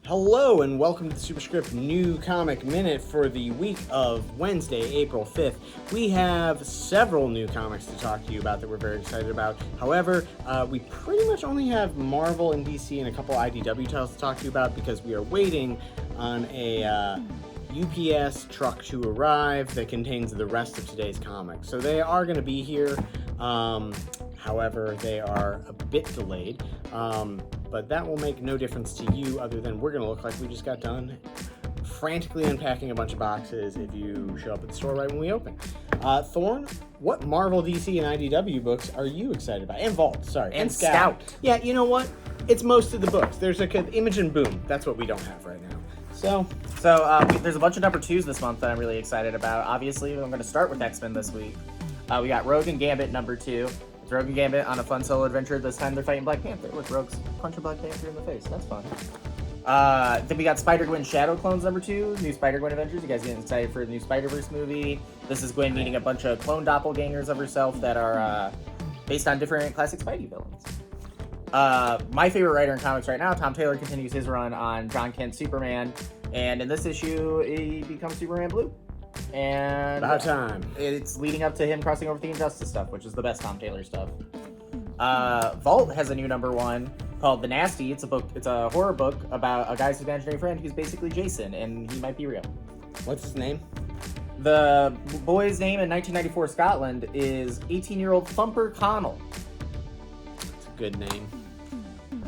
Hello and welcome to the Superscript New Comic Minute for the week of Wednesday, April 5th. We have several new comics to talk to you about that we're very excited about. However, we pretty much only have Marvel and DC and a couple IDW titles to talk to you about because we are waiting on a UPS truck to arrive that contains the rest of today's comics. So they are going to be here. However, they are a bit delayed. But that will make no difference to you other than we're going to look like we just got done frantically unpacking a bunch of boxes if you show up at the store right when we open. Thorn, what Marvel, DC, and IDW books are you excited about? And Vault, sorry. And Scout. Yeah, you know what? It's most of the books. There's like an Image and Boom. That's what we don't have right now. So there's a bunch of number 2s this month that I'm really excited about. Obviously, I'm going to start with X-Men this week. We got Rogue and Gambit number 2. It's Rogue and Gambit on a fun solo adventure. This time they're fighting Black Panther. Look, Rogue's punching Black Panther in the face. That's fun. Then we got Spider-Gwen Shadow Clones number 2. New Spider-Gwen Adventures. You guys getting excited for the new Spider-Verse movie? This is Gwen meeting a bunch of clone doppelgangers of herself that are based on different classic Spidey villains. My favorite writer in comics right now, Tom Taylor, continues his run on John Kent's Superman. And in this issue, he becomes Superman Blue. And about time. It's leading up to him crossing over with the Injustice stuff, which is the best Tom Taylor stuff. Vault has a new number 1 called The Nasty. It's a horror book about a guy's imaginary friend who's basically Jason, and he might be real. What's his name? The boy's name in 1994 Scotland is 18-year-old Thumper Connell. It's a good name.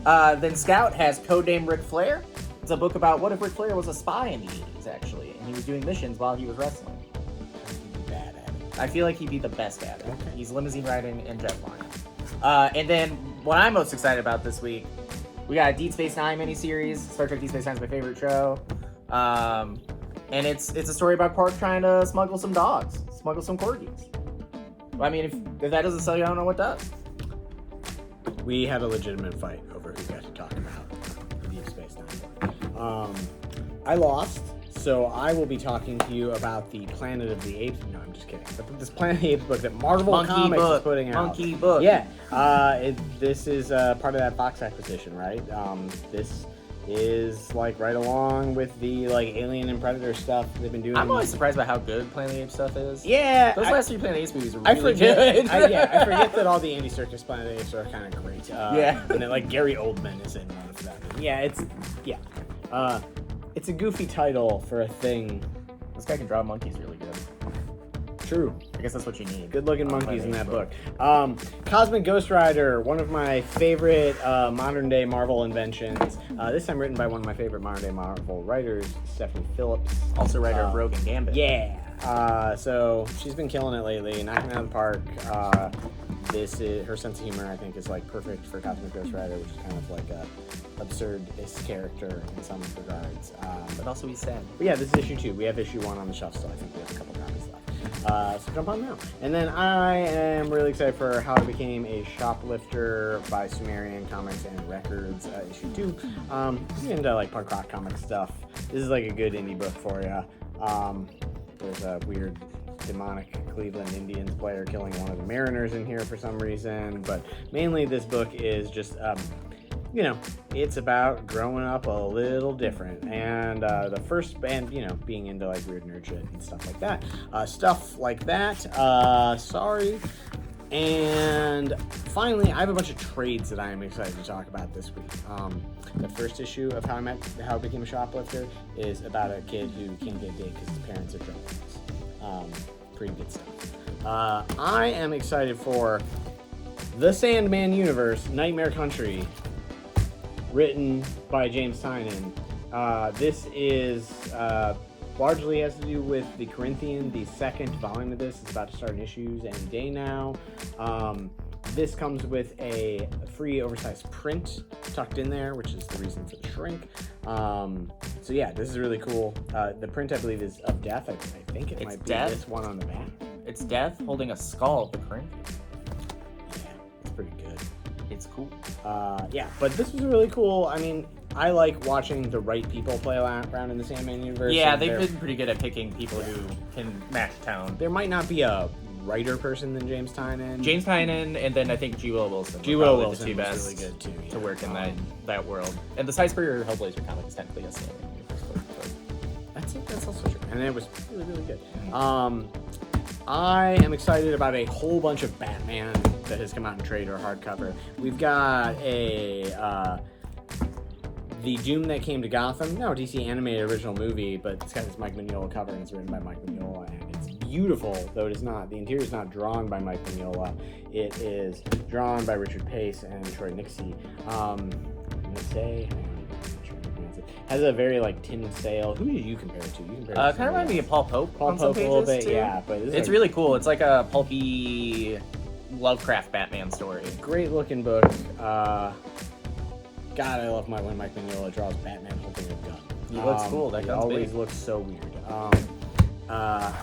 Then Scout has Codename Ric Flair. It's a book about what if Ric Flair was a spy in the 80s, actually, and he was doing missions while he was wrestling. He'd be bad at it. I feel like he'd be the best at it. Okay. He's limousine riding and jet flying. And then what I'm most excited about this week, we got a Deep Space Nine miniseries. Star Trek Deep Space Nine is my favorite show. And it's a story about Quark trying to smuggle some dogs, smuggle some corgis. Well, I mean, if that doesn't sell you, I don't know what does. We had a legitimate fight over who got to talk about the Deep Space Nine. I lost, so I will be talking to you about the Planet of the Apes. No, I'm just kidding. But this Planet of the Apes book that Marvel Comics is putting out. Monkey book. Yeah. This is part of that Fox acquisition, right? This is like right along with the like Alien and Predator stuff they've been doing. I'm always surprised by how good Planet of the Apes stuff is. Yeah. Those last 3 Planet of the Apes movies are really good. I forget that all the Andy Serkis Planet of the Apes are kind of great. Yeah. And then like Gary Oldman is in one of them. Yeah, it's a goofy title for a thing. This guy can draw monkeys really good. True. I guess that's what you need. Good-looking monkeys in that book. Cosmic Ghost Rider, one of my favorite modern-day Marvel inventions. This time written by one of my favorite modern-day Marvel writers, Stephanie Phillips. Also writer of Rogue and Gambit. Yeah. So she's been killing it lately, knocking it out of the park. Her sense of humor, I think, is like perfect for Cosmic Ghost Rider, which is kind of like a absurdist character in some regards. But also he's sad. But yeah, this is issue 2. We have issue 1 on the shelf still. I think we have a couple copies left. So jump on now. And then I am really excited for How I Became a Shoplifter by Sumerian Comics and Records, issue 2. If you're into like punk rock comic stuff, this is like a good indie book for you. There's a weird demonic Cleveland Indians player killing one of the Mariners in here for some reason, but mainly this book is just it's about growing up a little different, and the first band, being into like weird nerd shit and stuff like that. Sorry. And finally, I have a bunch of trades that I am excited to talk about this week. The first issue of How I Became a Shoplifter is about a kid who can't get a date because his parents are drunk. Pretty good stuff. I am excited for The Sandman Universe, Nightmare Country, written by James Tynion. This is largely has to do with the Corinthian. The second volume of this is about to start in issues any day now. This comes with a free oversized print tucked in there, which is the reason for the shrink. So yeah, this is really cool. The print, I believe, is of Death. I think it might be this one on the back. It's Death holding a skull of the Corinthian. Yeah, it's pretty good. It's cool. Yeah, but this was really cool. I mean, I like watching the right people play around in the Sandman universe. Yeah, they've been pretty good at picking people who can match town. There might not be a writer person than James Tynion. James Tynion, and then I think G. Will Wilson. G. were Will probably Wilson the two was best really good too. to yeah. work in that world. And the Size for your Hellblazer comic is technically a Stanley universe book, That's also true, and it was really, really good. I am excited about a whole bunch of Batman that has come out in trade or hardcover. We've got the Doom That Came to Gotham. No, DC animated original movie, but it's got this Mike Mignola cover, and it's written by Mike Mignola, and it's beautiful, though it is not. The interior is not drawn by Mike Mignola. It is drawn by Richard Pace and Troy Nixey. Has a very like Tim Sale. Who did you compare it to? You compare it to kind of reminds me of Paul Pope. Paul on some Pope a little pages, bit, too. yeah. But It's really cool. It's like a pulpy Lovecraft Batman story. great looking book. God, I love when Mike Mignola draws Batman holding a gun. He looks cool. That he gun's always big. looks so weird.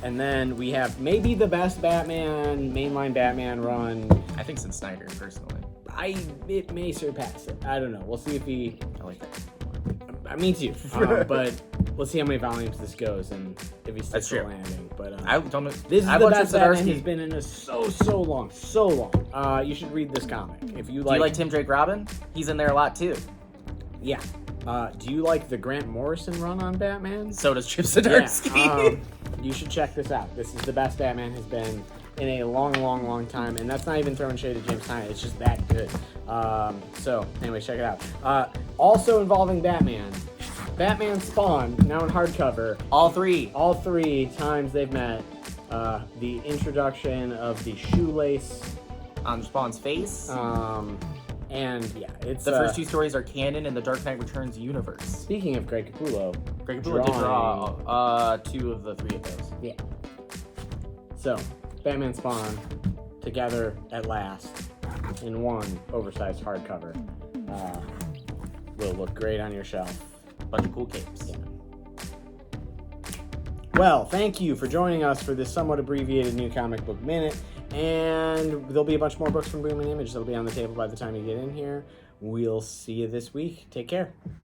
And then we have maybe the best mainline Batman run. I think since Snyder, personally. It may surpass it. I don't know. We'll see if he. I like that. Me too. But we'll see how many volumes this goes and if he sticks That's the true. landing. But I don't know. this is I the watched best Chip Batman Zdarsky. he's been in a so long. You should read this comic if you Do like. you like Tim Drake Robin? He's in there a lot too. Yeah. Do you like the Grant Morrison run on Batman? So does Chip Zdarsky. You should check this out. This is the best Batman has been in a long time, and that's not even throwing shade at James Tynion. It's just that good. So, anyway, check it out. Also involving Batman Spawn, now in hardcover. All three. All 3 times they've met. The introduction of the shoelace. On Spawn's face. And yeah, it's The first 2 stories are canon in the Dark Knight Returns universe. Speaking of Greg Capullo, Greg Capullo did draw 2 of the 3 of those. Yeah. So, Batman Spawn together at last in one oversized hardcover will look great on your shelf. Bunch of cool capes. Yeah. Well, thank you for joining us for this somewhat abbreviated New Comic Book Minute. And there'll be a bunch more books from Boom and Image that'll be on the table by the time you get in here. We'll see you this week. Take care.